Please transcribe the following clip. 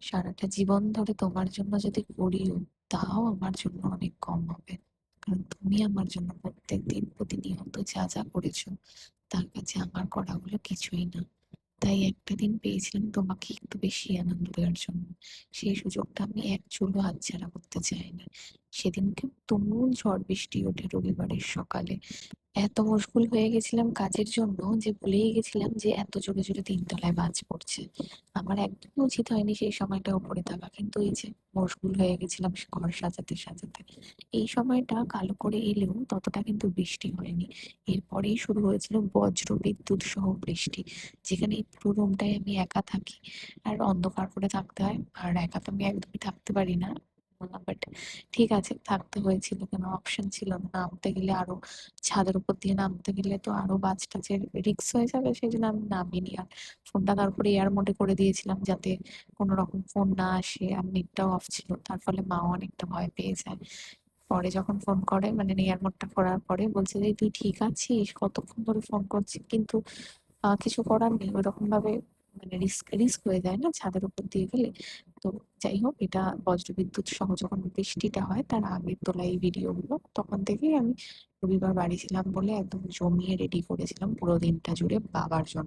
সারাটা জীবন ধরে তোমার জন্য যদি করিও, তাও আমার জন্য অনেক কম হবে। কারণ তুমি আমার জন্য প্রত্যেকদিন প্রতিনিয়ত যা যা করেছো, তার কাছে আমার করাগুলো কিছুই না। তাই একটা দিন পেয়েছিলাম তোমাকে একটু বেশি আনন্দ দেওয়ার জন্য। সেই সুযোগটা আমি এক চুলও হাতছাড়া করতে চাইনি। সেদিনকে তুমুল ঝড় বৃষ্টি ওঠে রবিবারের সকালে। এত মশগুল হয়ে গেছিলাম কাজের জন্য যে ভুলেই গেছিলাম যে এত জোরে জোরে তিনতলায় বাজ পড়ছে। আমার একদমই উচিত হয়নি সেই সময়টা উপরে থাকা, কিন্তু এই যে মশগুল হয়ে গেছিলাম ঘর সাজাতে সাজাতে। এই সময়টা কালো করে এলেও ততটা কিন্তু বৃষ্টি হয়নি। এরপরেই শুরু হয়েছিল বজ্র বিদ্যুৎ সহ বৃষ্টি, যেখানে এই পুরো রুমটায় আমি একা থাকি আর অন্ধকার করে থাকতে হয়। আর একা তো আমি একদমই থাকতে পারি না। বাট ঠিক আছে, থাকতে হয়েছিল, কোনো অপশন ছিল না। নামতে গেলে আরো, ছাদের উপর দিয়ে নামতে গেলে তো আরো বাজ টাজের রিস্ক হয়ে যাবে, সেই জন্য আমি নামিনি। আর ফোনটা তারপরে এয়ার মোডে করে দিয়েছিলাম, যাতে কোনো রকম ফোন না আসে। আর নেটটাও অফ ছিল, তার ফলে মাও অনেকটা ভয় পেয়ে যায়। পরে যখন ফোন করে, মানে এয়ার মোডটা করার পরে বলছে যে তুই ঠিক আছিস, কতক্ষণ ধরে ফোন করছি। কিন্তু কিছু করার নেই, ওইরকম ভাবে মানে রিস্ক রিস্ক হয়ে যায় না ছাদের উপর দিয়ে গেলে। তো যাই হোক, এটা বজ্রবিদ্যুৎ সহ যখন বৃষ্টিটা হয় তার আগের তোলা এই ভিডিওগুলো। তখন থেকেই আমি রবিবার বাড়ি ছিলাম বলে একদম জমিয়ে রেডি করেছিলাম পুরো দিনটা জুড়ে বাবার জন্য।